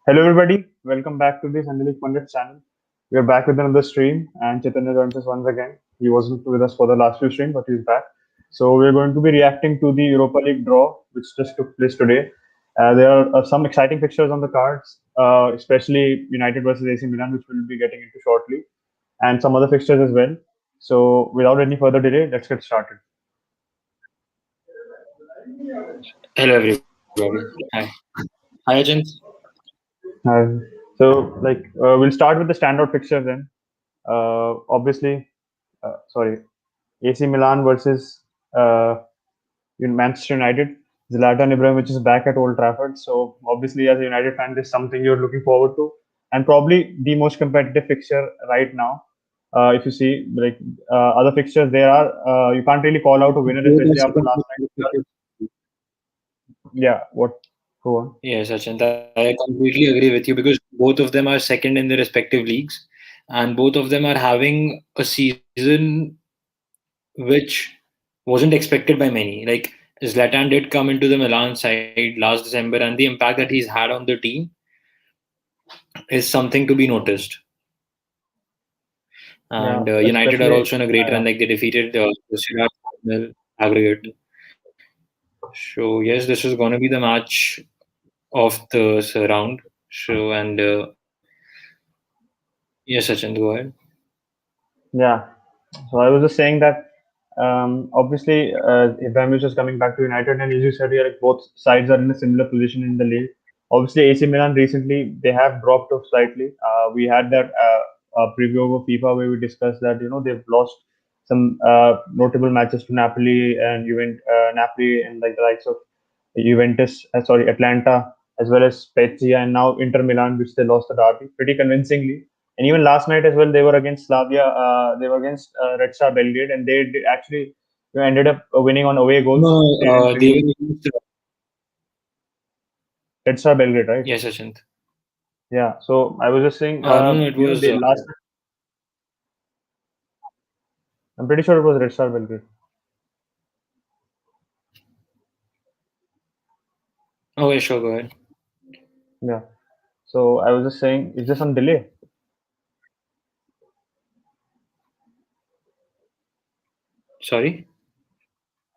Hello, everybody. Welcome back to the Pundits channel. We are back with another stream, and Chaitanya joins us once again. He wasn't with us for the last few streams, but he's back. So we're going to be reacting to the Europa League draw, which just took place today. There are some exciting fixtures on the cards, especially United versus AC Milan, which we'll be getting into shortly, and some other fixtures as well. So without any further delay, let's get started. Hello, everybody. Hi. Hi, Ajay. Uh, we'll start with the standout fixture then. Obviously, sorry, AC Milan versus in Manchester United. Zlatan Ibrahimovic is back at Old Trafford, so obviously, as a United fan, this is something you're looking forward to, and probably the most competitive fixture right now. If you see, other fixtures, there are you can't really call out a winner, Both are especially after second last in night's the result. respective. Yeah, what? Go on. Yes, Sachin, I completely agree with you because both of them are second in their respective leagues, and both of them are having a season which wasn't expected by many. Like Zlatan did come into the Milan side last December, and the impact that he's had on the team is something to be noticed. And Yeah, United are especially also in a great run, like they defeated Sociedad final aggregate. So yes, this is going to be the match of the round. So and yes, Sachin, go ahead. yeah. So I was just saying that obviously Ibrahimovic is coming back to United, and as you said, yeah, like both sides are in a similar position in the league. Obviously, AC Milan recently they have dropped off slightly. We had that preview over FIFA where we discussed that they've lost some notable matches to Napoli and Napoli and like the likes of Atlanta, as well as Spezia, and now Inter Milan, which they lost the derby pretty convincingly. And even last night as well, they were against Slavia. They were against Red Star Belgrade, and they did actually ended up winning on away goals. No, They didn't they really were against. Red Star Belgrade, right? Yes, Sachin. Yeah. So I was just saying, No, no, it was. they last. I'm pretty sure it was Red Star Belgrade. Okay, sure, go ahead. Yeah. So I was just saying, is there some delay? Sorry.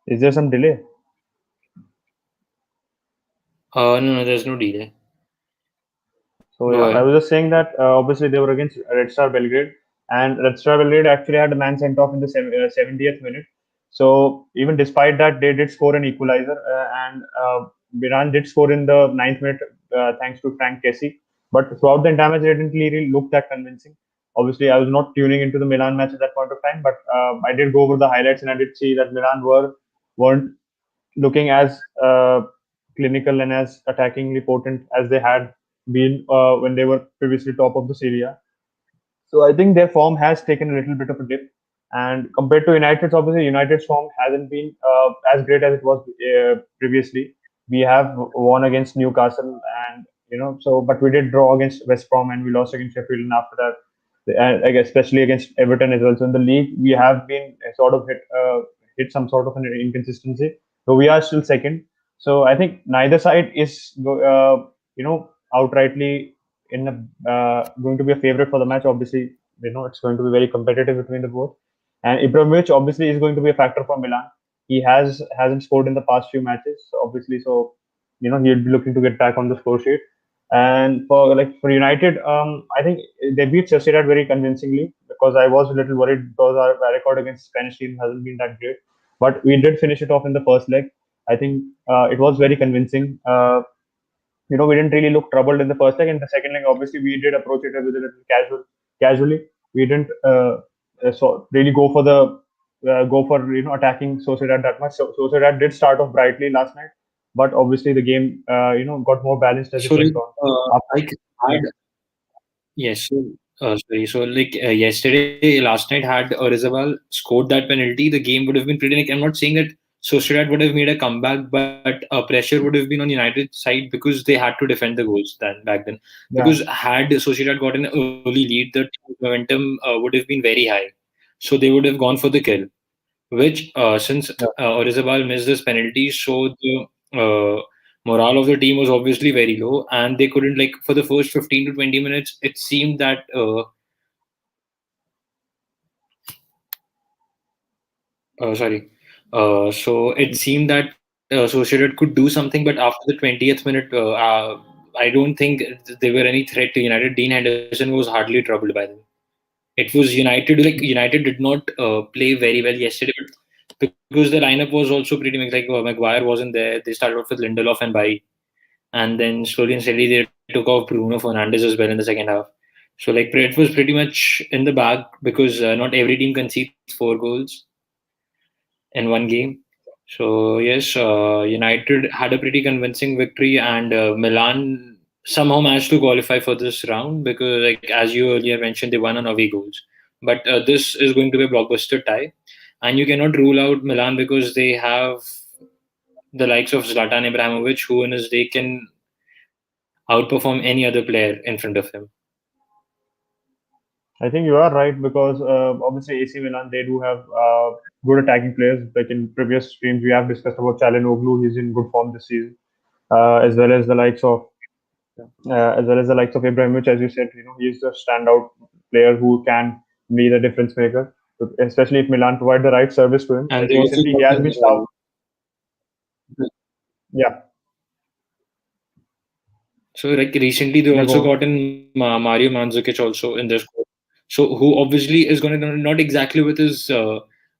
Is there some delay? No, no, there's no delay. So Go yeah, I ahead. was just saying that obviously they were against Red Star Belgrade, and Red Star Belgrade actually had a man sent off in the 70th minute. So even despite that, they did score an equalizer, and Milan did score in the ninth minute thanks to Frank Kessie. But throughout the entire match, they didn't really look that convincing. Obviously, I was not tuning into the Milan match at that point of time, but I did go over the highlights and I did see that Milan weren't looking as clinical and as attackingly potent as they had been when they were previously top of the Serie A. So I think their form has taken a little bit of a dip. And compared to United's, obviously United's form hasn't been as great as it was previously. We have won against Newcastle, and but we did draw against West Brom and we lost against Sheffield, and after that, and I guess especially against Everton as well. So in the league, we have been sort of hit some sort of an inconsistency. So we are still second. So I think neither side is outrightly going to be a favorite for the match. Obviously, it's going to be very competitive between the both. And Ibrahimovic obviously is going to be a factor for Milan. He hasn't scored in the past few matches, obviously. So he'll be looking to get back on the score sheet. And for United, I think they beat Sociedad very convincingly because I was a little worried because our record against Spanish team hasn't been that great. But we did finish it off in the first leg. I think it was very convincing. We didn't really look troubled in the first leg. In the second leg, obviously, we did approach it with a little casually. We didn't really go for attacking Sociedad that much. So Sociedad did start off brightly last night, but obviously the game got more balanced as it So, went on. After, like, had yeah, yes. So, sorry. So, like, yesterday, last night, had Orizabal scored that penalty, the game would have been pretty. Like, I'm not saying that Sociedad would have made a comeback, but pressure would have been on United's side because they had to defend the goals then back then. yeah, Because had Sociedad gotten an early lead, the momentum would have been very high. So they would have gone for the kill. Which since yeah, Orizabal missed this penalty, so the morale of the team was obviously very low, and they couldn't, like, for the first 15 to 20 minutes. It seemed that sorry. So it seemed that Sociedad could do something, but after the 20th minute, I don't think they were any threat to United. Dean Henderson was hardly troubled by them. It was United. Like, United did not play very well yesterday, but because the lineup was also pretty much like, Maguire wasn't there. They started off with Lindelof and Bailly, and then slowly and steadily they took off Bruno Fernandes as well in the second half. So, like, it was pretty much in the bag because not every team concedes 4 goals in one game. So yes, United had a pretty convincing victory, and Milan somehow managed to qualify for this round because, like, as you earlier mentioned, they won on away goals. But this is going to be a blockbuster tie, and you cannot rule out Milan because they have the likes of Zlatan Ibrahimovic, who in his day can outperform any other player in front of him. I think you are right because obviously AC Milan they do have good attacking players. Like in previous streams, we have discussed about Çalhanoğlu. He's in good form this season, as well as the likes of Ibrahimovic. As you said, he's a standout player who can be the difference maker, especially if Milan provide the right service to him. And Like they also recently, he got has been in, stout. Yeah, so, like, recently they yeah, also go on. got in Mario Mandzukic also in their squad. So who obviously is going to, not exactly with his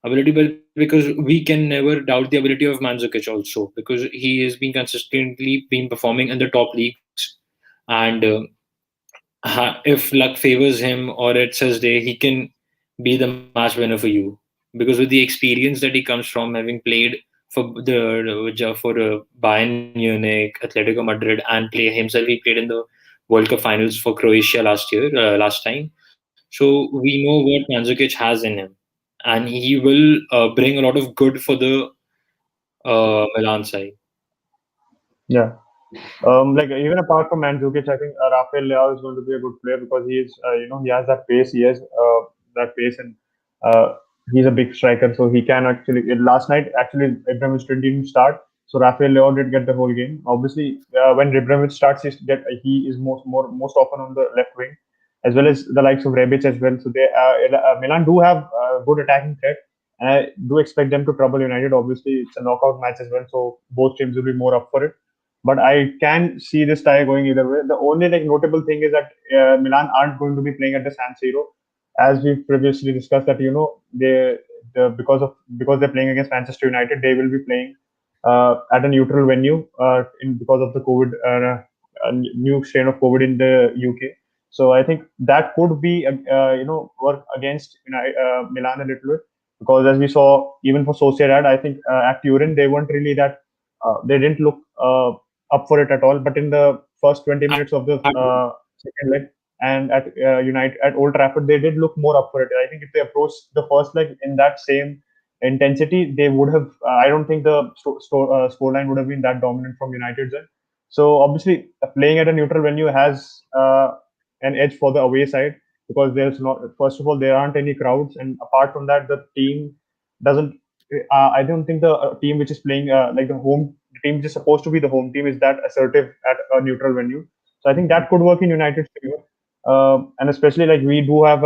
ability, but because we can never doubt the ability of Mandzukic also, because he has been consistently been performing in the top leagues, and if luck favors him or it's his day, he can be the match winner for you, because with the experience that he comes from, having played for Bayern Munich, Atletico Madrid, and play himself, he played in the World Cup finals for Croatia last time. So we know what Mandzukic has in him, and he will bring a lot of good for the Milan side. Yeah. Like even apart from Mandzukic, I think Rafael Leao is going to be a good player because he is, he has that pace. He has that pace, and uh, he's a big striker, so he can actually. Last night, actually, Ibrahimovic didn't start, so Rafael Leao did get the whole game. Obviously, when Ibrahimovic starts, he is most often on the left wing, as well as the likes of Rebic as well. So Milan do have good attacking threat, and I do expect them to trouble United. Obviously, it's a knockout match as well, so both teams will be more up for it, but I can see this tie going either way. The only like notable thing is that Milan aren't going to be playing at the San Siro, as we previously discussed. That because they're playing against Manchester United, they will be playing at a neutral venue because of the COVID new strain of COVID in the UK. So I think that could be work against Milan a little bit, because as we saw even for Sociedad, I think at Turin they weren't really that they didn't look up for it at all. But in the first 20 minutes of the second leg, and at Old Trafford, they did look more up for it. I think if they approached the first leg in that same intensity, they would have. I don't think the scoreline would have been that dominant from United's end. So obviously, playing at a neutral venue has an edge for the away side, because there's not. First of all, there aren't any crowds, and apart from that, the team doesn't. I don't think the team which is playing like the team which is supposed to be the home team is that assertive at a neutral venue. So I think that could work in United's favor, and especially like we do have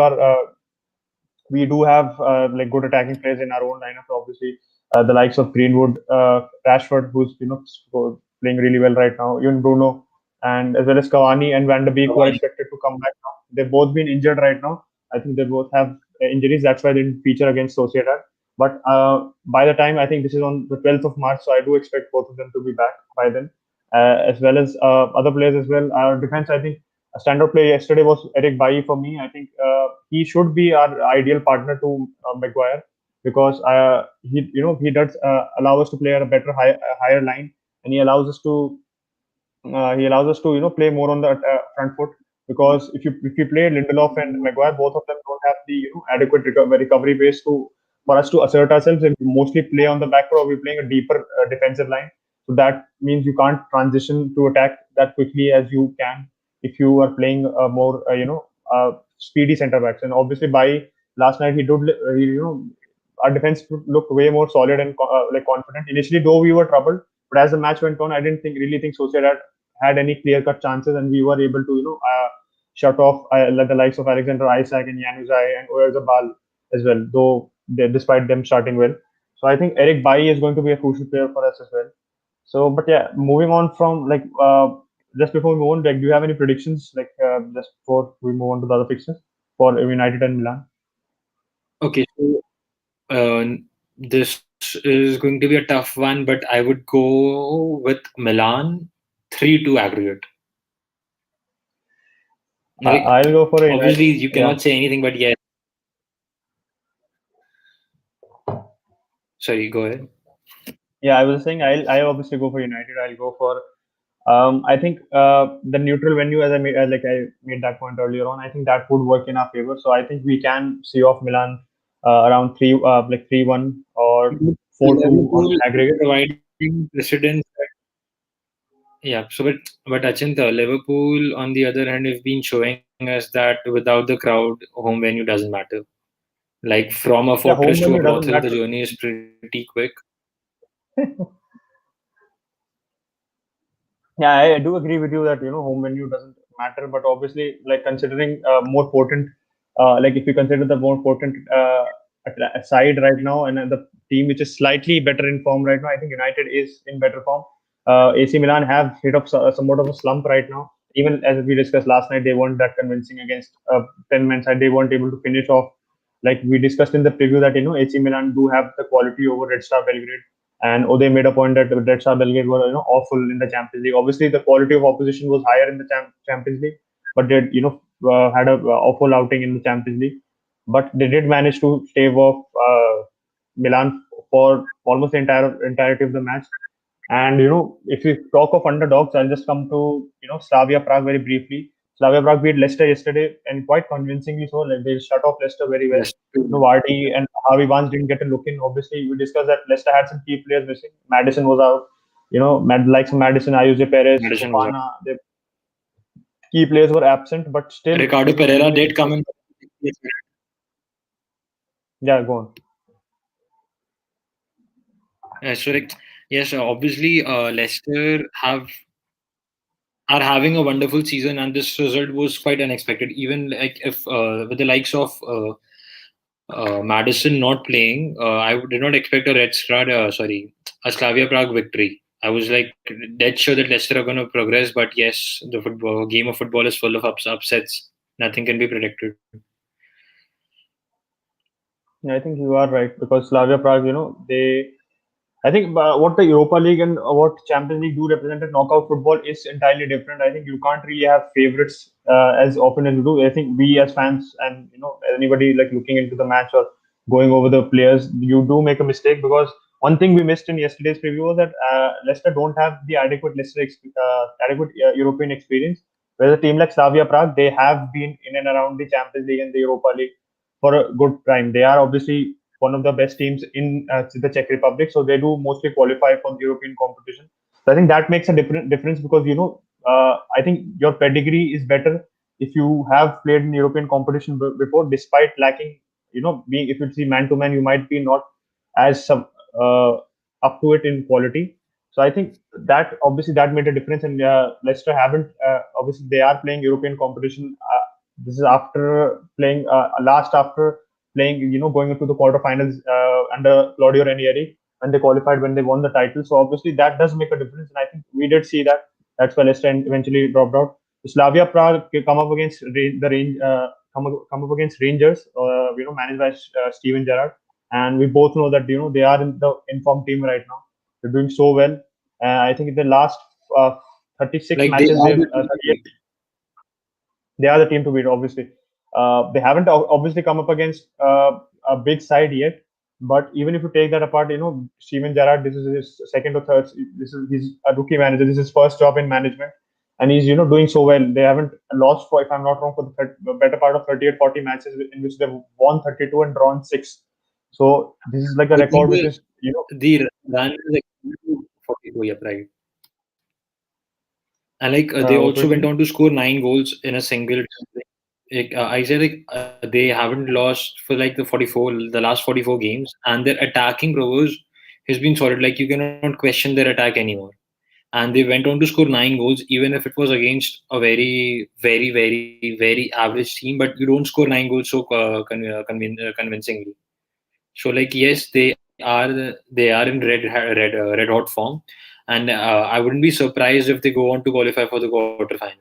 like good attacking players in our own lineup. Obviously, the likes of Greenwood, Rashford, who's playing really well right now, even Bruno, and as well as Cavani and Van der Beek, who are expected to come back now. They've both been injured right now. I think they both have injuries. That's why they didn't feature against Sociedad. But by the time, I think this is on the 12th of March, so I do expect both of them to be back by then, as well as other players as well. Our defense, I think, a standout player yesterday was Eric Bailly for me. I think he should be our ideal partner to Maguire, because he does allow us to play at a higher line, and he allows us to play more on the front foot, because if you play Lindelof and Maguire, both of them don't have the adequate recovery base to for us to assert ourselves, and we mostly play on the back foot, or we're playing a deeper defensive line. So that means you can't transition to attack that quickly as you can if you are playing more speedy centre backs. And obviously by last night our defense looked way more solid and like confident. Initially, though, we were troubled, But as the match went on, I didn't really think Sociedad had any clear cut chances, and we were able to shut off the likes of Alexander Isak and Januzaj and Oyarzabal as well, though despite them starting well. So I think Eric Bailly is going to be a crucial player for us as well. So, but yeah, moving on from just before we move on, like, do you have any predictions just before we move on to the other fixtures for United and Milan? Okay, so this is going to be a tough one, but I would go with Milan 3-2 aggregate. Like, I'll go for a obviously, United. you Yeah, cannot say anything, but yes. Sorry, go ahead. yeah. I was saying I obviously go for United. I'll go for I think the neutral venue, as I made that point earlier on. I think that would work in our favor. So I think we can see off Milan around 3-1 or 4-2 on Liverpool is aggregate. providing precedence. Yeah, but Achinta, Liverpool on the other hand have been showing us that without the crowd, home venue doesn't matter. Like from a Yeah, fortress home to a venue doesn't brothel, the matter. journey is pretty quick. Yeah, I do agree with you that home venue doesn't matter, but obviously, like considering more potent, like if you consider the more potent side right now, and the team which is slightly better in form right now, I think United is in better form. AC Milan have hit up somewhat of a slump right now. Even as we discussed last night, they weren't that convincing against 10-man side. They weren't able to finish off. Like we discussed in the preview that AC Milan do have the quality over Red Star Belgrade, and they made a point that Red Star Belgrade were awful in the Champions League. Obviously, the quality of opposition was higher in the Champions League, but they had a awful outing in the Champions League. But they did manage to stave off Milan for almost the entirety of the match. And if you talk of underdogs, I'll just come to Slavia Prague very briefly. Slavia Prague beat Leicester yesterday, and quite convincingly so. Like they shut off Leicester very well. Yes, true. Vardy and Harvey Barnes didn't get a look in. Obviously, we discussed that Leicester had some key players missing. Madison was out. Likes of Madison, Ayuse Perez, Madison was Fofana, the key players were absent. But still, Ricardo Pereira even if did you come see, in. yeah, go on. So like, yes, obviously, Leicester are having a wonderful season, and this result was quite unexpected. Even like if with the likes of Madison not playing, did not expect a Slavia Prague victory. I was like dead sure that Leicester are going to progress, but yes, the game of football is full of upsets. Nothing can be predicted. Yeah, I think you are right because Slavia Prague, they I think what the Europa League and what Champions League do represent in knockout football is entirely different. I think you can't really have favorites as often as you do. I think we as fans and anybody like looking into the match or going over the players, you do make a mistake because one thing we missed in yesterday's preview was that Leicester don't have the adequate European experience. Whereas a team like Slavia Prague, they have been in and around the Champions League and the Europa League for a good time. They are obviously one of the best teams in the Czech Republic, so they do mostly qualify for the European competition. So I think that makes a difference because I think your pedigree is better if you have played in European competition before, despite lacking. Being if you see man to man, you might be not as uh, up to it in quality. So I think that obviously that made a difference, and Leicester haven't. Obviously, they are playing European competition. This is after playing last after playing, going into the quarterfinals under Claudio Ranieri when they qualified, when they won the title. So obviously that does make a difference, and I think we did see that. That's why Leicester eventually dropped out. Slavia Prague come up against come up against Rangers, managed by Steven Gerrard, and we both know that they are in the informed team right now. They're doing so well. I think in the last uh, 36 Like they matches, are they've the team to beat. they are the team to beat. Obviously, they haven't obviously come up against a big side yet. But even if you take that apart, Steven Gerrard, this is his second or third. This is he's a rookie manager. This is his first job in management, and he's doing so well. They haven't lost for, if I'm not wrong, for the better part of 38, 40 matches in which they've won 32 and drawn 6. So this is like a The thing record which is, is the run is like 42, yeah, right. And like they what were also you went saying? on to score 9 goals in a single. Like, I said, like they haven't lost for like the last 44 games, and their attacking prowess has been solid. Like you cannot question their attack anymore. And they went on to score 9 goals, even if it was against a very, very, very, very average team. But you don't score 9 goals so convincingly. So like yes, they are in red hot form, and I wouldn't be surprised if they go on to qualify for the quarterfinals.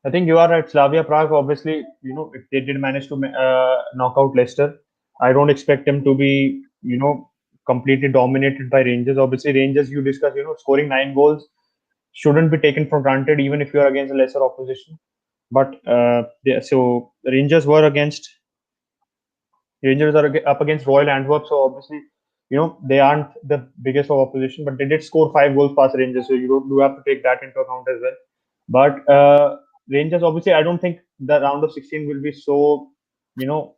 I think you are right. Slavia Prague, obviously, if they did manage to knock out Leicester, I don't expect them to be, completely dominated by Rangers. Obviously, Rangers, you discussed, scoring 9 goals shouldn't be taken for granted, even if you're against a lesser opposition. But so Rangers were against Rangers are up against Royal Antwerp, so obviously, they aren't the biggest of opposition, but they did score 5 goals past Rangers, so you have to take that into account as well. But Rangers, obviously, I don't think the round of 16 will be so, you know,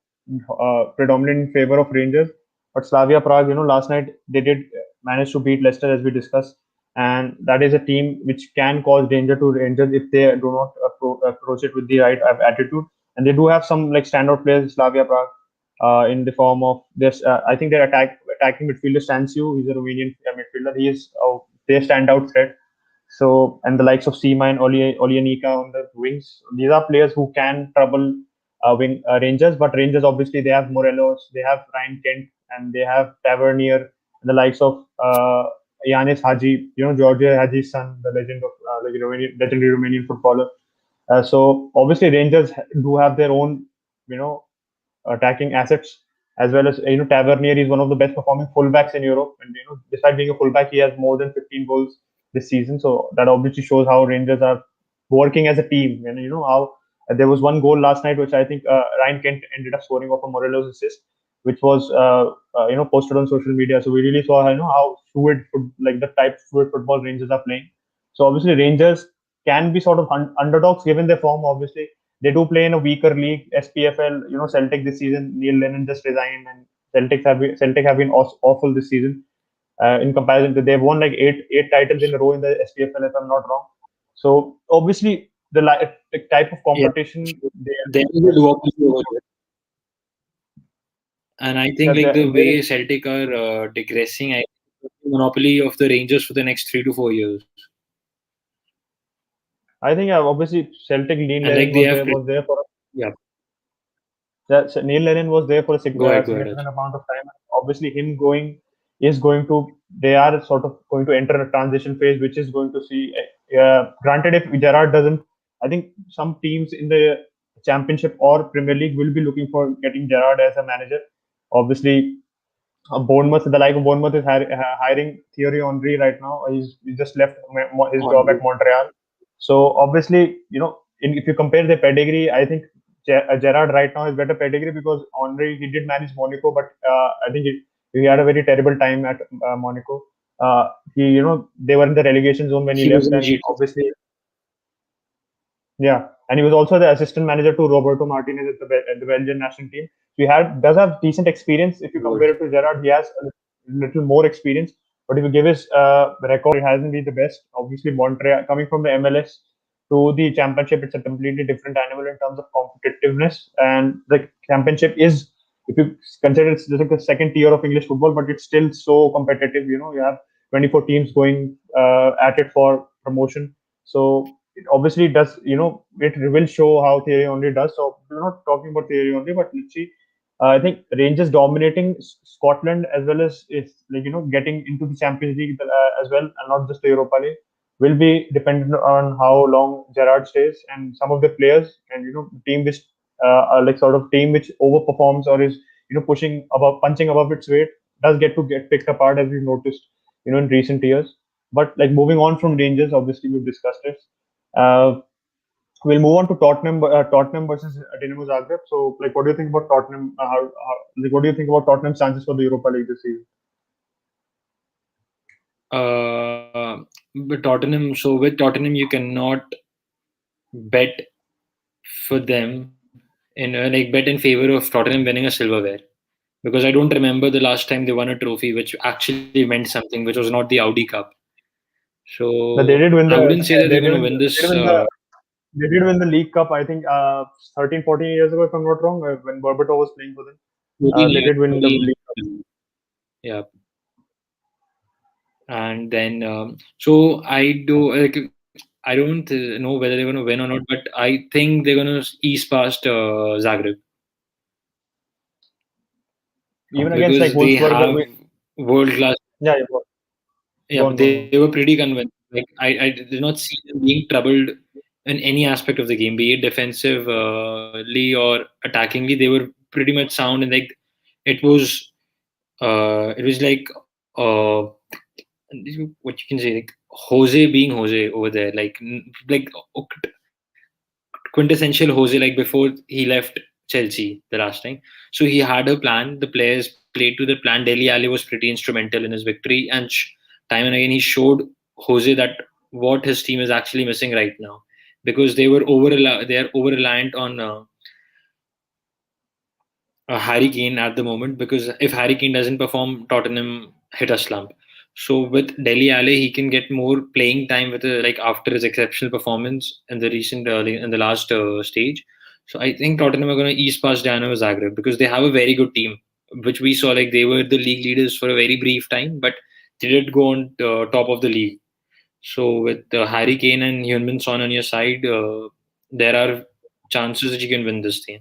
predominant in favor of Rangers. But Slavia Prague, last night they did manage to beat Leicester as we discussed, and that is a team which can cause danger to Rangers if they do not approach it with the right attitude. And they do have some like standout players in Slavia Prague in the form of this. I think their attacking midfielder Stansiu. He's a Romanian midfielder. He is their standout threat. So and the likes of Seema and Olyanika on the wings. These are players who can trouble wing Rangers. But Rangers obviously they have Morelos, they have Ryan Kent, and they have Tavernier and the likes of Yanis Hadji. George Hadji's son, the legend of legendary Romanian footballer. So obviously Rangers do have their own you know attacking assets, as well as Tavernier is one of the best performing fullbacks in Europe, and despite being a fullback, he has more than 15 goals this season. So that obviously shows how Rangers are working as a team, and how there was one goal last night, which I think Ryan Kent ended up scoring off a Morelos assist, which was posted on social media. So we really saw how like the type of fluid football Rangers are playing. So obviously Rangers can be sort of underdogs given their form. Obviously they do play in a weaker league, SPFL. Celtic this season, Neil Lennon just resigned, and Celtic have been awful this season. In comparison to they've won like eight titles in a row in the SPFL, if I'm not wrong. So obviously the type of Yeah, competition there is a duopoly over there. And I think like the there is. way Celtic are digressing, I think the monopoly of the Rangers for the next 3 to 4 years. I think obviously Celtic Neil And Lennon like they have, was there for yeah, So Neil Lennon was there for a go ahead, significant Raj. amount of time. Obviously, him going is going to. They are sort of going to enter a transition phase, which is going to see. Granted, if Gerard doesn't, I think some teams in the Championship or Premier League will be looking for getting Gerard as a manager. Obviously, Bournemouth, the like of Bournemouth is hiring Thierry Henry right now. He just left his job at On Montreal. So obviously, if you compare the pedigree, I think Gerard right now is better pedigree because Henry he did manage Monaco, but I think he had a very terrible time at Monaco. They were in the relegation zone when he he was left, in and G2. obviously yeah, and he was also the assistant manager to Roberto Martinez at the Belgian national team. So he does have decent experience. If you compare Good. it to Gerrard, he has a little more experience. But if you give his record, it hasn't been the best. Obviously, Montreal coming from the MLS to the championship, it's a completely different animal in terms of competitiveness. And the championship is, if you consider it's just like the second tier of English football, but it's still so competitive. You have 24 teams going at it for promotion. So it obviously does, it will show how Thierry Henry does. So we're not talking about Thierry Henry, but let's see. I think Rangers dominating Scotland as well as if like getting into the Champions League as well, and not just the Europa League, will be dependent on how long Gerrard stays and some of the players and team which are like sort of team which overperforms or is pushing above punching above its weight does get picked apart as we've noticed in recent years. But like moving on from Rangers, obviously we've discussed it. Uh, we'll move on to Tottenham versus Dinamo Zagreb. So, like, what do you think about Tottenham? Like, what do you think about Tottenham's chances for the Europa League this season? But Tottenham, so with Tottenham, you cannot bet for them like bet in favor of Tottenham winning a silverware because I don't remember the last time they won a trophy which actually meant something, which was not the Audi Cup. But So I wouldn't say that they're going to win this. they did win the League Cup. I think 13, 14 years ago, if I'm not wrong, when Berbatov was playing for them. 14 They years, did win the 14 League Cup. years. Yeah, and then so I do like I don't know whether they're going to win or not, but I think they're going to ease past Zagreb Even against like because they Wolfsburg, have world class. yeah, yeah, Yeah, go but on, go on, they go were on. pretty convincing. Like I did not see them being troubled in any aspect of the game, be it defensively or attackingly. They were pretty much sound, and like it was it was like what you can say, like Jose being Jose over there, like quintessential Jose, like before he left Chelsea the last time. So he had a plan. The players played to the plan. Deli Ali was pretty instrumental in his victory, and time and again he showed Jose that what his team is actually missing right now, because they are over reliant on Harry Kane at the moment. Because if Harry Kane doesn't perform, Tottenham hit a slump. So with Deli Ali, he can get more playing time with like after his exceptional performance in the in the last stage. So I think Tottenham are going to ease past Dynamo Zagreb because they have a very good team, which we saw like they were the league leaders for a very brief time, but they did go on top of the league. So with Harry Kane and Heung-min Son on your side, there are chances that you can win this thing.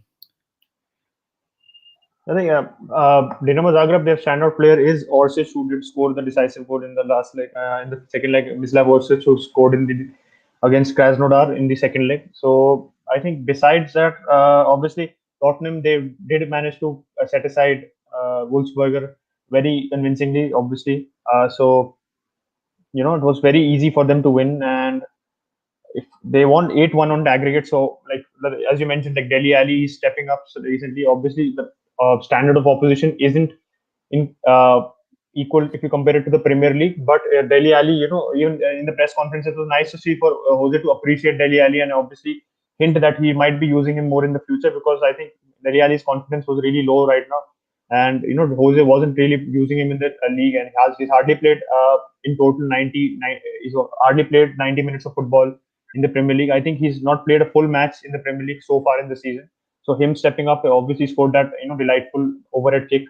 I think Dinamo Zagreb, their standout player is Orsic, who did score the decisive goal in the last leg. In the second leg, Mislav Orsic, who scored in the against Krasnodar in the second leg. So I think besides that, obviously Tottenham, they did manage to set aside Wolfsberger very convincingly. Obviously, so it was very easy for them to win, and if they won 8-1 on the aggregate. So, like as you mentioned, like Delhi Ali is stepping up so recently. Obviously, the standard of opposition isn't in equal if you compare it to the Premier League. But Delhi Ali, even in the press conference, it was nice to see for Jose to appreciate Delhi Ali and obviously hint that he might be using him more in the future, because I think Delhi Ali's confidence was really low right now. And Jose wasn't really using him in the league, and he's hardly played in total 90. He's hardly played 90 minutes of football in the Premier League. I think he's not played a full match in the Premier League so far in the season. So him stepping up obviously scored that delightful overhead kick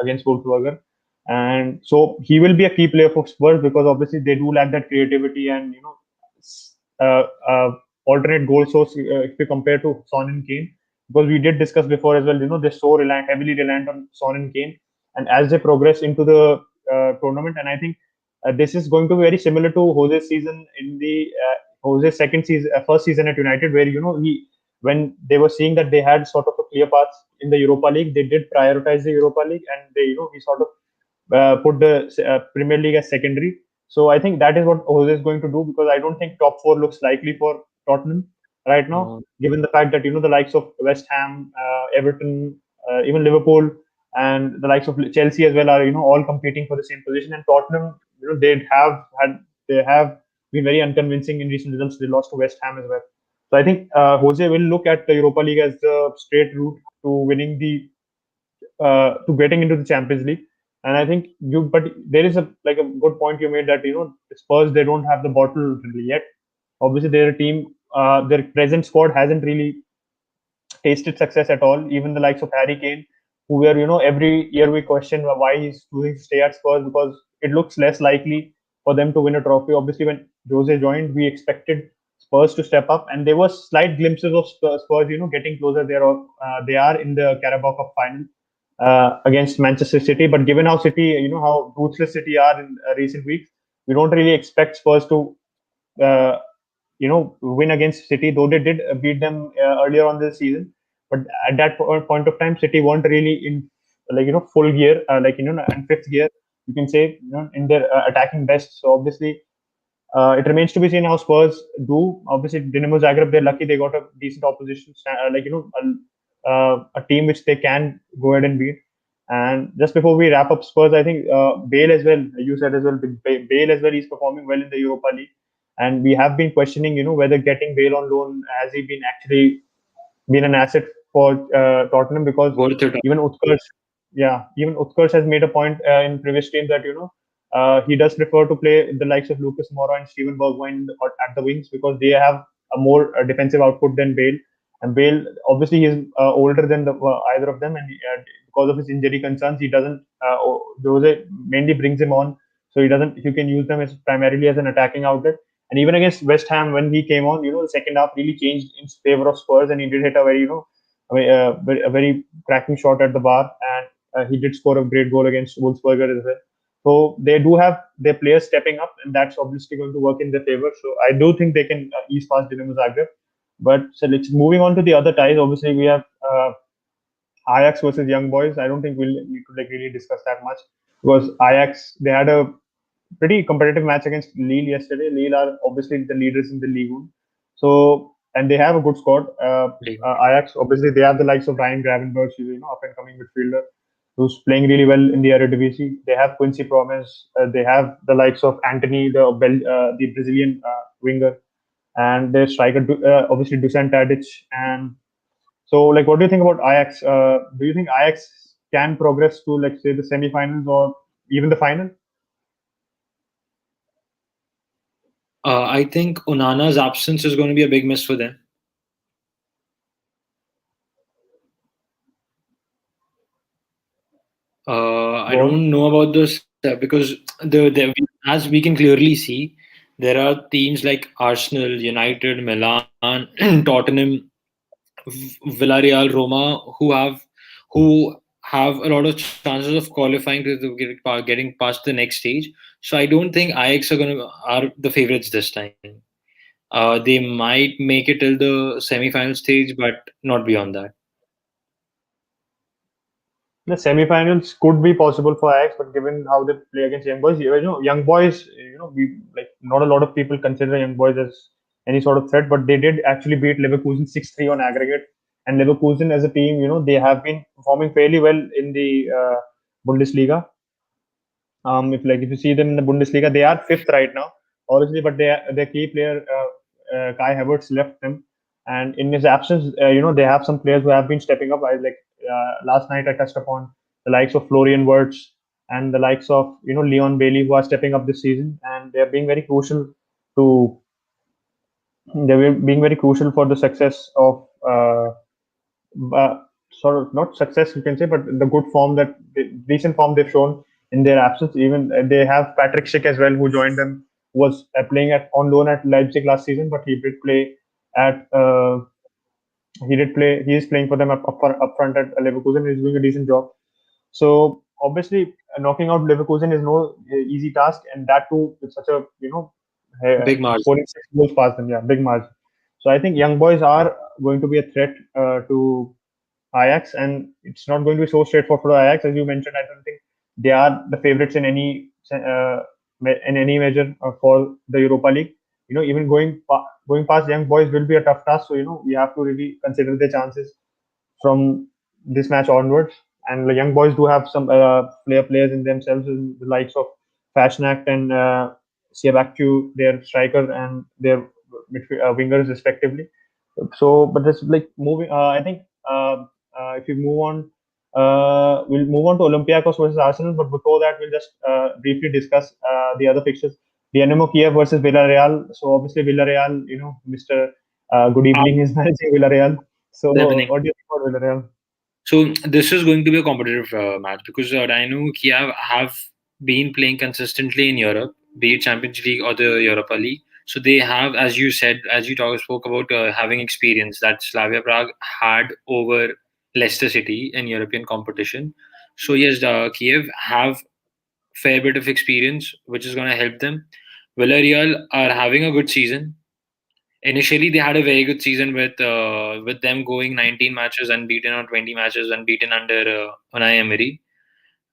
against Wolfsburger, and so he will be a key player for Spurs, because obviously they do lack that creativity and uh, uh, alternate goal source if you compare to Son and Kane. Because we did discuss before as well, they're so heavily reliant on Son and Kane, and as they progress into the tournament, and I think this is going to be very similar to Jose's season in the Jose's second season, first season at United, where he when they were seeing that they had sort of a clear path in the Europa League, they did prioritize the Europa League, and they he sort of put the Premier League as secondary. So I think that is what Jose is going to do, because I don't think top four looks likely for Tottenham right now, Uh, given the fact that the likes of West Ham, Everton, even Liverpool, and the likes of Chelsea as well are all competing for the same position. And Tottenham, they have been very unconvincing in recent results. They lost to West Ham as well. So I think Jose will look at the Europa League as the straight route to winning the to getting into the Champions League. And I think but there is a good point you made that Spurs, they don't have the bottle really yet. Obviously, their team, their present squad hasn't really tasted success at all. Even the likes of Harry Kane, who were every year we question why he's choosing to stay at Spurs, because it looks less likely for them to win a trophy. Obviously, when Jose joined, we expected Spurs to step up, and there were slight glimpses of Spurs, getting closer. They are in the Carabao Cup final against Manchester City. But given how City, how ruthless City are in recent weeks, we don't really expect Spurs to uh, win against City, though they did beat them earlier on this season. But at that point of time, City weren't really in full gear, and fifth gear, you can say, in their attacking best. So obviously, it remains to be seen how Spurs do. Obviously, Dinamo Zagreb, they're lucky they got a decent opposition, a team which they can go ahead and beat. And just before we wrap up Spurs, I think Bale as well, you said as well, Bale as well, he's performing well in the Europa League. And we have been questioning, whether getting Bale on loan, has he been actually been an asset for Tottenham, because worth it. even Utkarsh, yeah, even Utkarsh has made a point in previous streams that he does prefer to play the likes of Lucas Moura and Steven Bergwijn at the wings, because they have a more defensive output than Bale. And Bale, obviously, he's older than either of them, and because of his injury concerns, he doesn't. Jose mainly brings him on, so he doesn't. You can use them as primarily as an attacking outlet. And even against West Ham, when he came on, the second half really changed in favor of Spurs, and he did hit a very, a very cracking shot at the bar, and he did score a great goal against Wolfsburger as well. So they do have their players stepping up, and that's obviously going to work in their favor. So I do think they can ease past Dinamo Zagreb. But so let's moving on to the other ties. Obviously, we have Ajax versus Young Boys. I don't think we'll need to like really discuss that much because Ajax they had a pretty competitive match against Lille yesterday. Lille are obviously the leaders in the league, so and they have a good squad. Ajax obviously they have the likes of Ryan Gravenberch, who's up and coming midfielder, who's playing really well in the Eredivisie. They have Quincy Promes. They have the likes of Anthony, the Brazilian winger, and their striker obviously Dusan Tadic. And so, like, what do you think about Ajax? Do you think Ajax can progress to, like, say, the semi-finals or even the final? I think Onana's absence is going to be a big miss for them. I Go on. don't know about this because as we can clearly see, there are teams like Arsenal, United, Milan, Tottenham, Villarreal, Roma, who have a lot of chances of qualifying getting past the next stage. So I don't think Ajax are the favorites this time. They might make it till the semi-final stage, but not beyond that. The semi-finals could be possible for Ajax, but given how they play against Young Boys, Young Boys, we like not a lot of people consider Young Boys as any sort of threat, but they did actually beat Leverkusen 6-3 on aggregate. And Leverkusen as a team, they have been performing fairly well in the Bundesliga. If you see them in the Bundesliga, they are fifth right now, obviously, but their key player Kai Havertz left them, and in his absence, they have some players who have been stepping up. I like last night I touched upon the likes of Florian Wirtz and the likes of Leon Bailey who are stepping up this season, and they are being very crucial to they're being very crucial for the success of sort of not success you can say, but the good form that recent form they've shown in their absence. Even they have Patrick Schick as well, who joined them, was playing at on loan at Leipzig last season, but he did play at he did play. He is playing for them up front at Leverkusen. He's doing a decent job. So obviously, knocking out Leverkusen is no easy task, and that too with such a Big margin. scoring 6 goals past them. Yeah, big margin. So I think young boys are going to be a threat to Ajax, and it's not going to be so straightforward for Ajax as you mentioned. I don't think they are the favorites in any measure for the Europa League. Even going past young boys will be a tough task. So we have to really consider their chances from this match onwards. And the young boys do have some players in themselves, in the likes of Fashnak and Siabakcu, their striker and their wingers respectively. So, but that's like moving. I think if we move on, we'll move on to Olympiacos versus Arsenal. But before that, we'll just briefly discuss the other fixtures. Dynamo Kiev versus Villarreal. So obviously Villarreal, Mr. Good evening is managing Villarreal. So Good evening. what do you think about Villarreal? So this is going to be a competitive match because Dynamo Kiev have been playing consistently in Europe, be it Champions League or the Europa League. So they have, as you said, spoke about having experience that Slavia Prague had over Leicester City in European competition. So yes, the Kiev have fair bit of experience, which is going to help them. Villarreal are having a good season. Initially, they had a very good season with them going 19 matches unbeaten or 20 matches unbeaten under Unai Emery.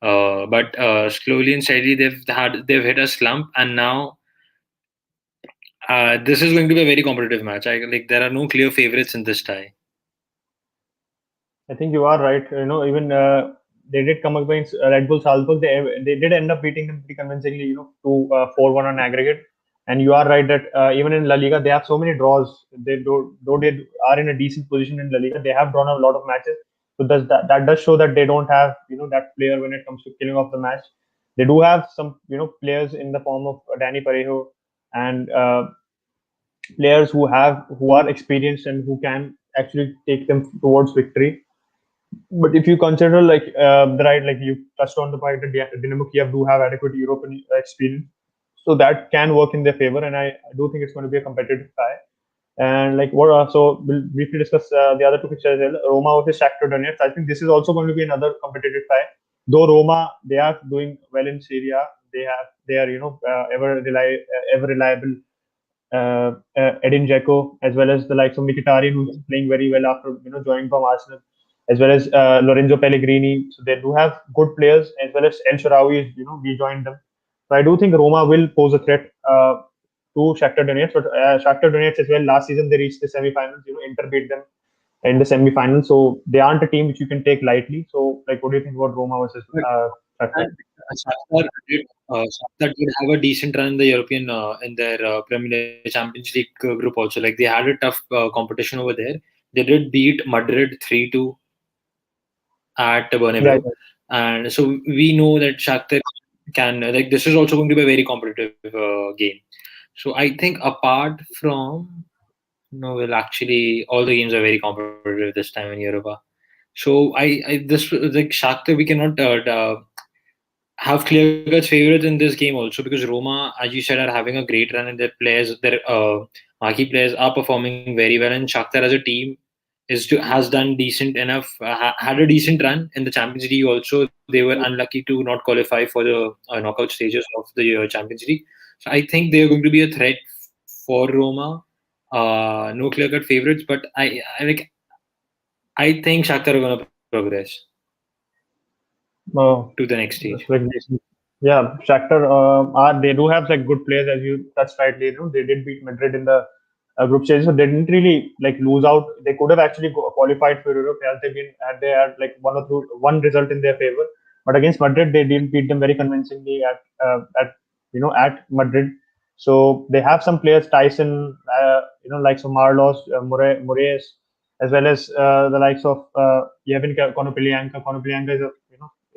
But slowly and steadily, they've hit a slump, and now this is going to be a very competitive match. There are no clear favorites in this tie. I think you are right. Even they did come up against Red Bull Salzburg. They did end up beating them pretty convincingly. To 4-1 on aggregate. And you are right that even in La Liga they have so many draws. Though they are in a decent position in La Liga, they have drawn a lot of matches. So that does show that they don't have that player when it comes to killing off the match. They do have some players in the form of Danny Parejo and players who are experienced and who can actually take them towards victory. But if you consider the right, like you touched on the point that Dynamo Kiev do have adequate European experience, so that can work in their favor, and I do think it's going to be a competitive tie. And like what? So we'll briefly discuss the other two fixtures as well. Roma versus Shakhtar Donetsk. I think this is also going to be another competitive tie. Though Roma, they are doing well in Syria. They are ever reliable Edin Dzeko, as well as the likes of Mkhitaryan, who's playing very well after joining from Arsenal, as well as Lorenzo Pellegrini. So they do have good players, as well as El Shaarawy, rejoined them. So I do think Roma will pose a threat to Shakhtar Donetsk. But Shakhtar Donetsk as well, last season they reached the semi-finals. Inter beat them in the semi-finals, so they aren't a team which you can take lightly. So, like, what do you think about Roma versus But Shakhtar? and Shakhtar did have a decent run in the European in their Premier Champions League group also. Like they had a tough competition over there. They did beat Madrid 3-2 at Yeah, Bernabeu, and so we know that Shakhtar can like this is also going to be a very competitive game. So I think apart from no, well actually all the games are very competitive this time in Europa. So I this like Shakhtar we cannot have clear cut favorites in this game also because Roma, as you said, are having a great run and their players, their marquee players are performing very well. And Shakhtar as a team has done decent enough, had a decent run in the Champions League also. They were unlucky to not qualify for the knockout stages of the Champions League. So I think they are going to be a threat for Roma. No clear cut favorites, but I think Shakhtar are going to progress to uh, the next stage. that's like decent. Yeah, Shakhtar are they do have like good players, as you touched rightly. They did beat Madrid in the group stage, so they didn't really like lose out. They could have actually qualified for Europe had they had like one result in their favor. But against Madrid, they did beat them very convincingly at Madrid. So they have some players, Tyson, likes of Marlos, Moraes, as well as the likes of Yevin Konoplyanka. Konoplyanka is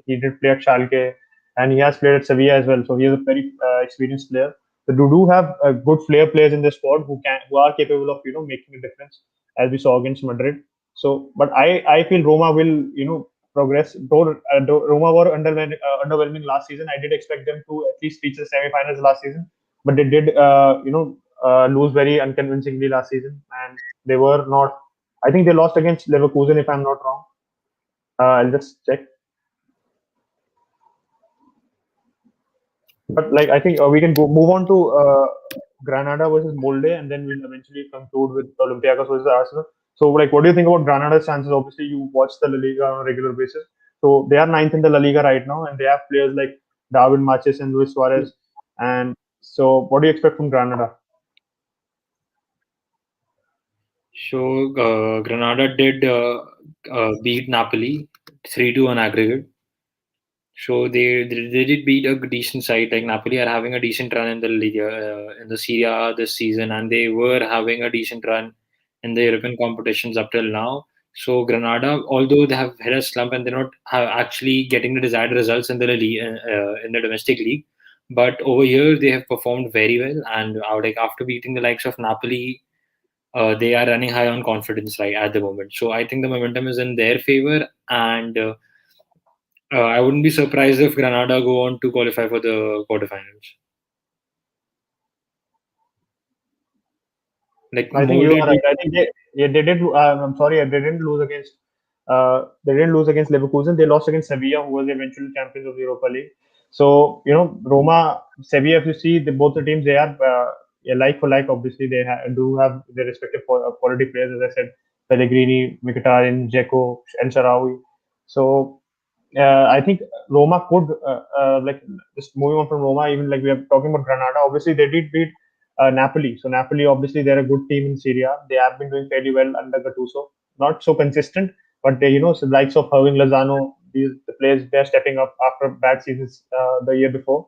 he did play at Schalke, and he has played at Sevilla as well. So he is a very experienced player. So they do have good flair players in the squad who are capable of making a difference, as we saw against Madrid. So, but I feel Roma will progress. Though Roma were underwhelming last season, I did expect them to at least reach the semi-finals last season, but they did lose very unconvincingly last season, and they were not. I think they lost against Leverkusen, if I'm not wrong. I'll just check. But like I think we can move on to Granada versus Molde, and then we'll eventually conclude with Olympiacos versus Arsenal. So, like, what do you think about Granada's chances? Obviously, you watch the La Liga on a regular basis. So they are ninth in the La Liga right now, and they have players like Darwin Machis and Luis Suarez. And so, what do you expect from Granada? So Granada did beat Napoli 3-2 on aggregate. So they did beat a decent side. Like Napoli are having a decent run in the Liga, in the Serie A this season, and they were having a decent run in the European competitions up till now. So Granada, although they have hit a slump and they're not actually getting the desired results in the in the domestic league, but over here they have performed very well. And like after beating the likes of Napoli, they are running high on confidence right at the moment. So I think the momentum is in their favor, and I wouldn't be surprised if Granada go on to qualify for the quarterfinals. Like I think you are molded, right. I think they did. I'm sorry, they didn't lose against Leverkusen. They lost against Sevilla, who was the eventual champions of the Europa League. So Roma, Sevilla. If you see both the teams, they are yeah, like for like. Obviously, they do have their respective quality players. As I said, Pellegrini, Mkhitaryan, Dzeko, El Shaarawy. So I think Roma could like just moving on from Roma. Even like we are talking about Granada. Obviously, they did beat Napoli. So Napoli, obviously, they're a good team in Syria. They have been doing fairly well under Gattuso. Not so consistent, but they, so the likes of Herwin Lozano, the players, they're stepping up after bad seasons the year before,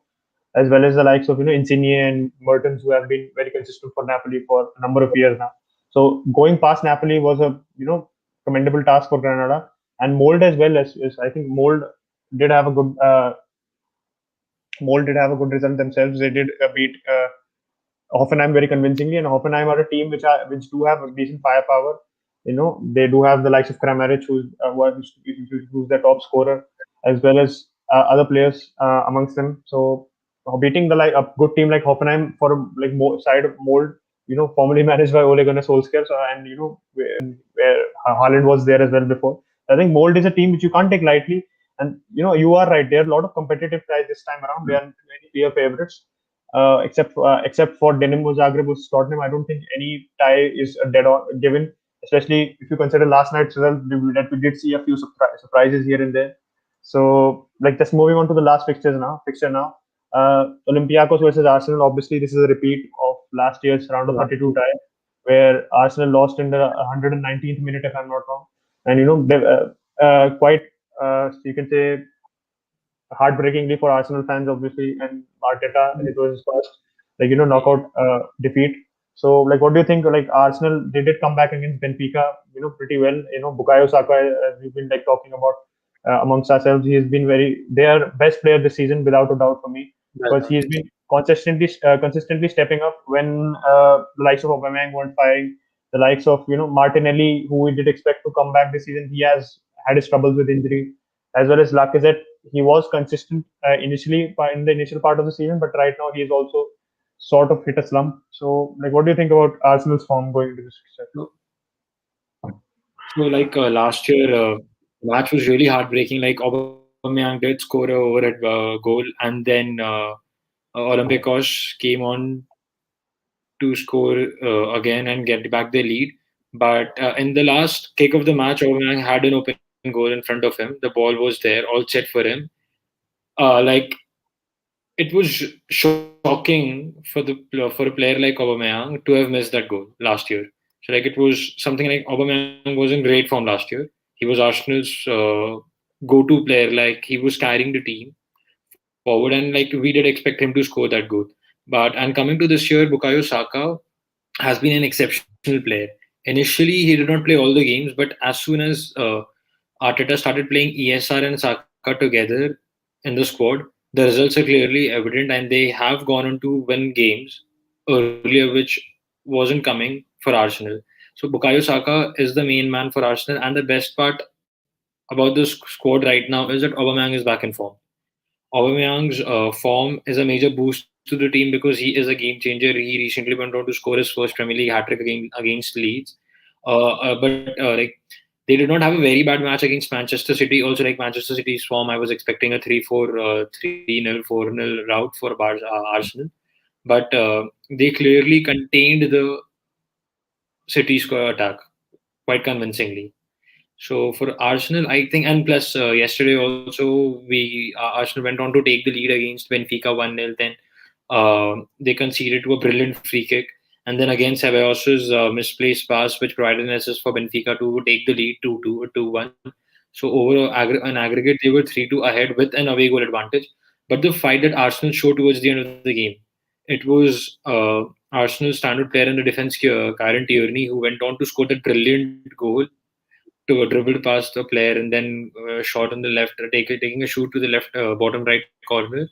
as well as the likes of Insigne and Mertens, who have been very consistent for Napoli for a number of years now. So going past Napoli was a commendable task for Granada, and Mold as well as I think did have a good Mold did have a good result themselves. They did beat Hoffenheim very convincingly, and Hoffenheim are a team which do have a decent firepower. They do have the likes of Kramaric, who's their top scorer, as well as other players amongst them. So beating a good team like Hoffenheim for side of mold, formerly managed by Ole Gunnar Solskjaer, so, and where Haaland was there as well before. I think mold is a team which you can't take lightly, and you are right. There are a lot of competitive ties this time around. There are many clear favorites. Except for Dinamo Zagreb versus Tottenham, I don't think any tie is a dead on given, especially if you consider last night's result, that we did see a few surprises here and there. So, just moving on to the last fixture now. Olympiacos versus Arsenal. Obviously, this is a repeat of last year's round of 32 tie, where Arsenal lost in the 119th minute, if I'm not wrong. And they quite, you can say, heartbreakingly for Arsenal fans, obviously, and Arteta, it was his first knockout defeat. So, what do you think? Like Arsenal, they did come back against Benfica, pretty well. Bukayo Saka, as we've been talking about amongst ourselves, he has been their best player this season without a doubt for me, because he has been consistently stepping up when the likes of Aubameyang weren't firing. The likes of Martinelli, who we did expect to come back this season, he has had his troubles with injury, as well as Lacazette. He was consistent initially in the initial part of the season, but right now he is also sort of hit a slump. So, what do you think about Arsenal's form going into this fixture? So, last year, the match was really heartbreaking. Like Aubameyang did score a over at goal, and then Olympiacos came on to score again and get back the lead. But in the last kick of the match, Aubameyang had an open goal in front of him. The ball was there, all set for him. Like it was shocking for a player like Aubameyang to have missed that goal last year. So it was something like Aubameyang was in great form last year. He was Arsenal's go-to player. Like he was carrying the team forward, and like we did expect him to score that goal. And coming to this year, Bukayo Saka has been an exceptional player. Initially, he did not play all the games, but as soon as Arteta started playing ESR and Saka together in the squad, the results are clearly evident, and they have gone on to win games earlier, which wasn't coming for Arsenal. So Bukayo Saka is the main man for Arsenal, and the best part about this squad right now is that Aubameyang is back in form. Aubameyang's form is a major boost to the team because he is a game changer. He recently went on to score his first Premier League hat trick against Leeds. But they did not have a very bad match against Manchester City. Also, like Manchester City's form, I was expecting a 3-4, 3-0, 4-0 rout for Arsenal. But they clearly contained the City score attack quite convincingly. So for Arsenal, I think, and plus yesterday also Arsenal went on to take the lead against Benfica 1-0. Then they conceded to a brilliant free kick, and then again Ceballos' misplaced pass, which provided an assist for Benfica to take the lead 2-2 or 2-1. So over an aggregate, they were 3-2 ahead with an away goal advantage. But the fight that Arsenal showed towards the end of the game, it was Arsenal's standard player in the defense, Kieran Tierney, who went on to score that brilliant goal to dribble past the player and then shot on the left, taking a shoot to the left bottom right corner.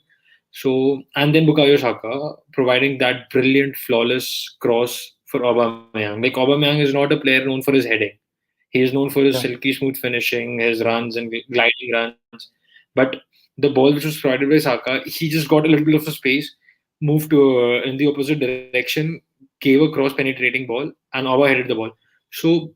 So and then Bukayo Saka providing that brilliant, flawless cross for Aubameyang. Like Aubameyang is not a player known for his heading. He is known for his Yeah, silky smooth finishing, his runs and gliding runs. But the ball which was provided by Saka, he just got a little bit of a space, moved to in the opposite direction, gave a cross penetrating ball, and Auba headed the ball. So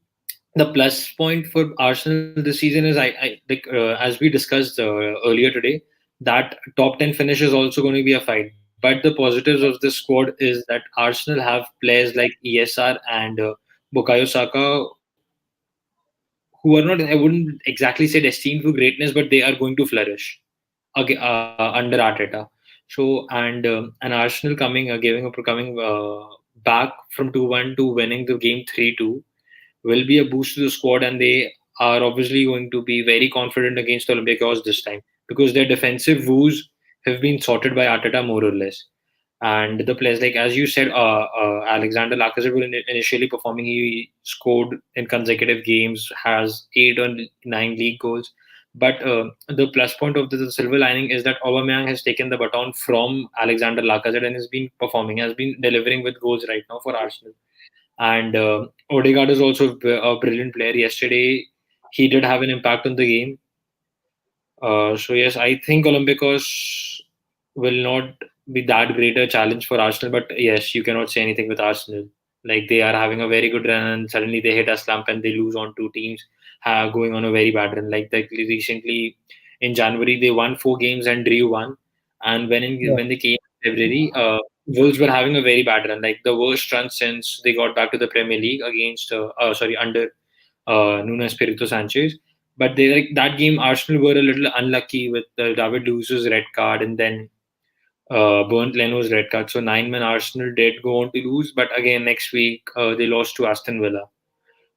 the plus point for Arsenal this season is as we discussed earlier today, that top 10 finish is also going to be a fight. But the positives of this squad is that Arsenal have players like ESR and Bukayo Saka who are not, I wouldn't exactly say destined for greatness, but they are going to flourish under Arteta. So and Arsenal coming back from 2-1 to winning the game 3-2 will be a boost to the squad, and they are obviously going to be very confident against Olympiacos this time because their defensive woes have been sorted by Arteta more or less. And the players, like as you said, Alexander Lacazette was initially performing. He scored in consecutive games, has 8 or 9 league goals. But the plus point of the silver lining is that Aubameyang has taken the baton from Alexander Lacazette and has been performing, has been delivering with goals right now for Arsenal. And Odegaard is also a brilliant player. Yesterday, he did have an impact on the game. So yes, I think Olympiacos will not be that great a challenge for Arsenal. But yes, you cannot say anything with Arsenal. Like they are having a very good run, and suddenly they hit a slump and they lose on two teams going on a very bad run. Like recently in January, they won 4 games and drew one. And Yeah. when they came in February, Wolves were having a very bad run, like the worst run since they got back to the Premier League against under Nuno Espirito Sanchez. But they like that game. Arsenal were a little unlucky with David Luiz's red card and then Bernd Leno's red card. So 9-man Arsenal did go on to lose, but again next week they lost to Aston Villa.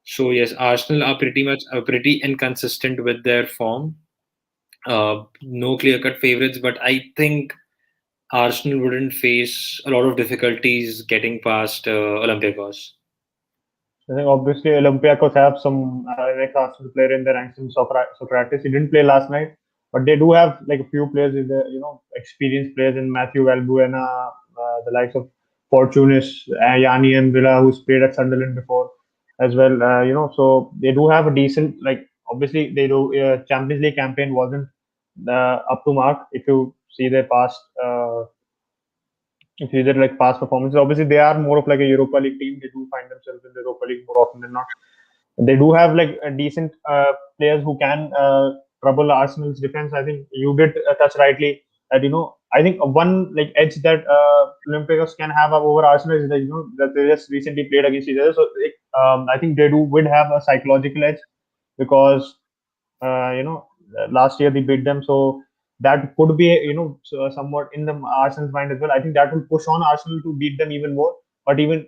So yes, Arsenal are pretty inconsistent with their form. No clear-cut favorites, but I think Arsenal wouldn't face a lot of difficulties getting past Olympiacos. I think obviously Olympiacos have some ex-Arsenal player in their ranks in Socrates. He didn't play last night, but they do have like a few players in the experienced players in Matthew Valbuena, the likes of Fortunis, Yanni and Villa, who's played at Sunderland before as well. So they do have a decent like. Obviously, they do Champions League campaign wasn't up to mark. If you see their past. If you did like past performances, obviously they are more of like a Europa League team. They do find themselves in the Europa League more often than not. They do have like a decent players who can trouble Arsenal's defense. I think you did touch rightly that I think one like edge that Olympiacos can have over Arsenal is that that they just recently played against each other. So like, I think they do would have a psychological edge because last year they beat them. So that could be somewhat in the Arsenal's mind as well. I think that will push on Arsenal to beat them even more. But even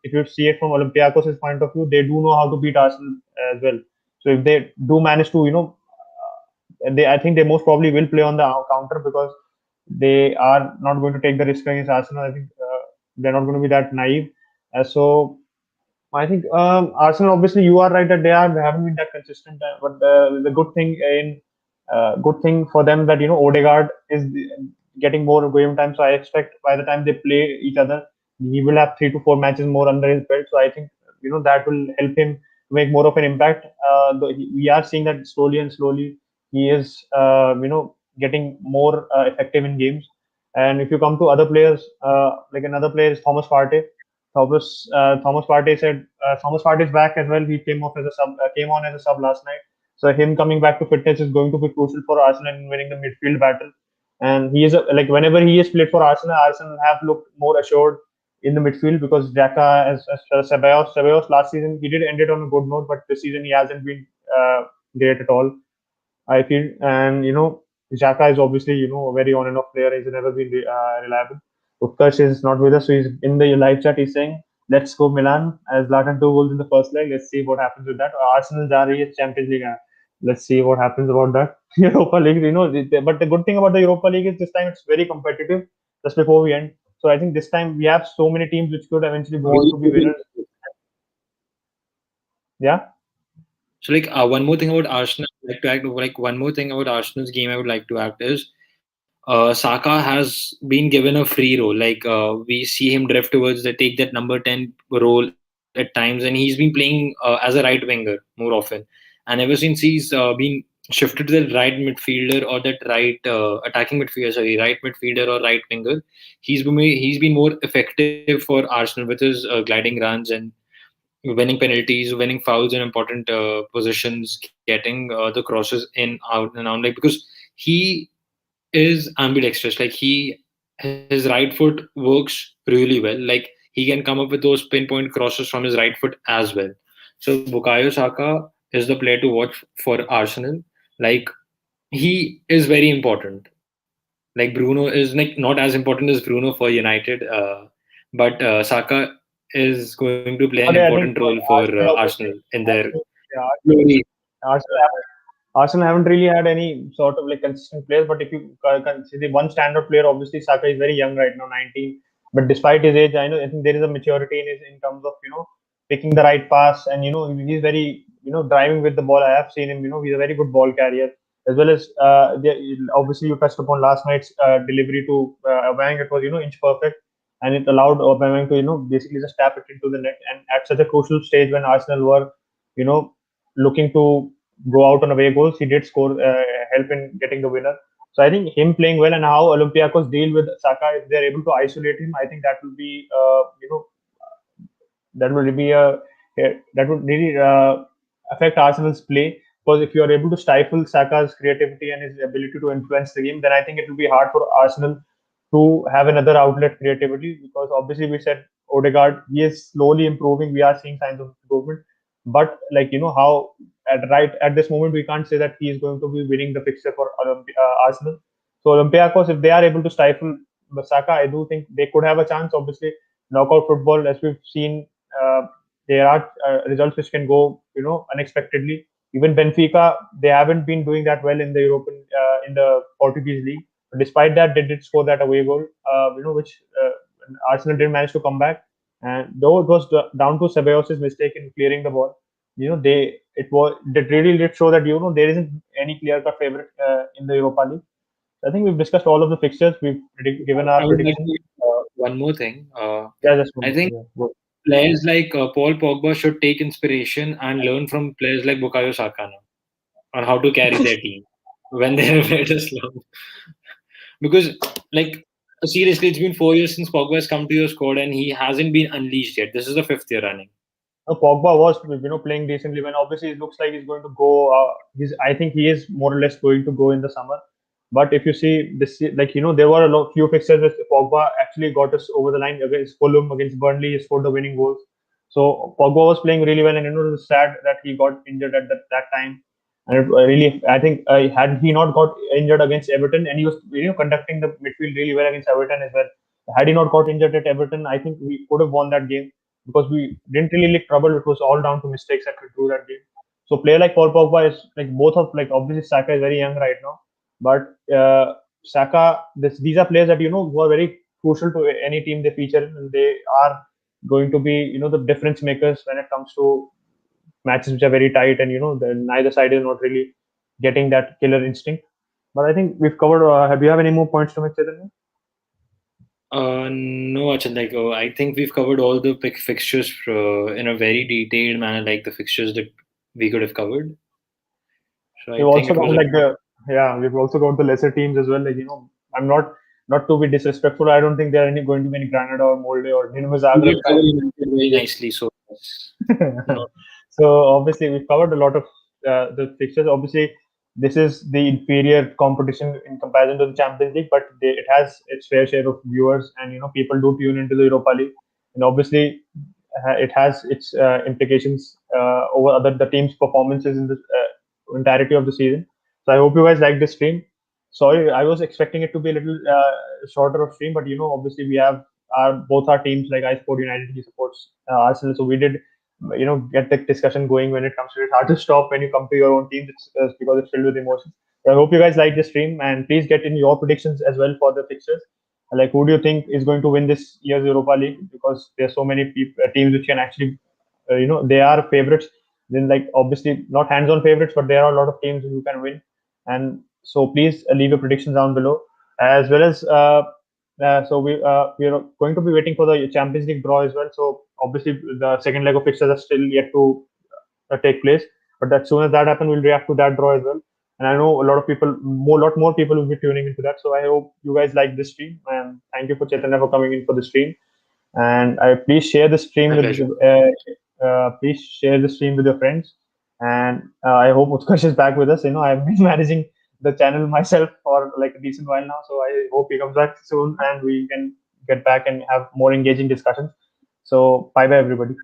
if you see it from Olympiacos' point of view, they do know how to beat Arsenal as well. So if they do manage to, they I think they most probably will play on the counter because they are not going to take the risk against Arsenal. I think they're not going to be that naive. So I think Arsenal. Obviously, you are right that they haven't been that consistent. But the good thing for them that Odegaard is getting more game time. So I expect by the time they play each other, he will have 3 to 4 matches more under his belt. So I think that will help him to make more of an impact. We are seeing that slowly and slowly he is getting more effective in games. And if you come to other players, like another player is Thomas Partey. Thomas Partey said Thomas Partey is back as well. He came on as a sub last night. So him coming back to fitness is going to be crucial for Arsenal in winning the midfield battle. And he is like whenever he has played for Arsenal, Arsenal have looked more assured in the midfield because Xhaka as Ceballos last season he did end it on a good note, but this season he hasn't been great at all. I feel, and Xhaka is obviously a very on and off player. He's never been reliable. Utkarsh is not with us, so he's in the live chat. He's saying, "Let's go Milan." As Zlatan 2 goals in the first leg. Let's see what happens with that. Arsenal are in Champions League. Let's see what happens about that. Europa League, but the good thing about the Europa League is this time it's very competitive. Just before we end, so I think this time we have so many teams which could eventually go on to be winners. Yeah. So like one more thing about Arsenal, I'd like to act like one more thing about Arsenal's game I would like to act is Saka has been given a free role. Like we see him drift towards the take that number 10 role at times, and he's been playing as a right winger more often. And ever since he's been shifted to the right midfielder or that right attacking midfielder, sorry, right midfielder or right winger, he's been more effective for Arsenal with his gliding runs and winning penalties, winning fouls in important positions, getting the crosses in, out, and out. Like because he is ambidextrous. Like his right foot works really well. Like he can come up with those pinpoint crosses from his right foot as well. So Bukayo Saka is the player to watch for Arsenal. Like he is very important. Like Bruno is like not as important as Bruno for United, but Saka is going to play an But I important think role for Arsenal Arsenal obviously, in their Arsenal, yeah, glory. Arsenal haven't really had any sort of like consistent players, but if you consider one standout player, obviously Saka is very young right now, 19. But despite his age, I think there is a maturity in his in terms of picking the right pass, and he's very driving with the ball. I have seen him. He's a very good ball carrier as well as obviously you touched upon last night's delivery to Wang. It was inch perfect. and it allowed Aubameyang to basically just tap it into the net. And at such a crucial stage when Arsenal were you know looking to go out on away goals, he did score, help in getting the winner. So I think him playing well and how Olympiacos deal with Saka, if they're able to isolate him, I think that will be that would be a that would really affect Arsenal's play. Because if you are able to stifle Saka's creativity and his ability to influence the game, then I think it will be hard for Arsenal to have another outlet creativity. Because obviously we said Odegaard, he is slowly improving. We are seeing signs of improvement, but like how at this moment we can't say that he is going to be winning the fixture for Arsenal. So Olympiacos, if they are able to stifle Saka, I do think they could have a chance. Obviously, knockout football, as we've seen, uh, there are results which can go, unexpectedly. Even Benfica, they haven't been doing that well in the in the Portuguese league. But despite that, they did score that away goal, which Arsenal did manage to come back. And though it was down to Ceballos' mistake in clearing the ball, it really did show that there isn't any clear cut favorite in the Europa League. I think we've discussed all of the fixtures. We've given our I would like predictions. to one more thing. Yeah, just one I more. think Yeah. Go. players like Paul Pogba should take inspiration and learn from players like Bukayo Saka now on how to carry their team when they have played a slow. Because, like, seriously, it's been 4 years since Pogba has come to your squad and he hasn't been unleashed yet. This is the fifth year running. Pogba was playing decently when obviously it looks like he's going to go. I think he is more or less going to go in the summer. But if you see this, there were few fixtures that Pogba actually got us over the line against Fulham, against Burnley. He scored the winning goals. So Pogba was playing really well, and it was sad that he got injured at that time. And it really, I think, had he not got injured against Everton, and he was conducting the midfield really well against Everton as well. Had he not got injured at Everton, I think we could have won that game because we didn't really look trouble. It was all down to mistakes that we drew that game. So player like Paul Pogba is like both of like obviously Saka is very young right now, but Saka, these are players that who are very crucial to any team they feature in, and they are going to be the difference makers when it comes to matches which are very tight, and neither side is not really getting that killer instinct. But I think we've covered. Do you have any more points to make, Chaitanya? No, Achan, like, I think we've covered all the fixtures in a very detailed manner, like the fixtures that we could have covered. So We've I think also it got was a. like we've also got the lesser teams as well. Like I'm not to be disrespectful. I don't think there are going to be any Granada or Molde or Dinamo We Zagreb did cover fans. United very nicely, so yes. No, So obviously we've covered a lot of the fixtures. Obviously, this is the inferior competition in comparison to the Champions League, but it has its fair share of viewers, and people do tune into the Europa League, and obviously it has its implications over the team's performances in the entirety of the season. So I hope you guys like this stream. Sorry, I was expecting it to be a little shorter of stream, but obviously we have both our teams. Like I support United, he supports Arsenal, so we did get the discussion going when it comes to it. It's hard to stop when you come to your own team. It's because it's filled with emotions. So I hope you guys like this stream, and please get in your predictions as well for the fixtures. Like, who do you think is going to win this year's Europa League? Because there's so many teams which can actually, they are favorites. Then, like, obviously not hands-on favorites, but there are a lot of teams who can win. And so, please leave your predictions down below, as well as so we are going to be waiting for the Champions League draw as well. So obviously the second leg of fixtures are still yet to take place. But as soon as that happens, we'll react to that draw as well. And I know a lot of people, lot more people will be tuning into that. So I hope you guys like this stream. And thank you for Chaitanya for coming in for the stream. And I please share the stream my with pleasure. please share the stream with your friends. And I hope Utkarsh is back with us. I've been managing the channel myself for like a decent while now, so I hope he comes back soon and we can get back and have more engaging discussions. So bye bye everybody.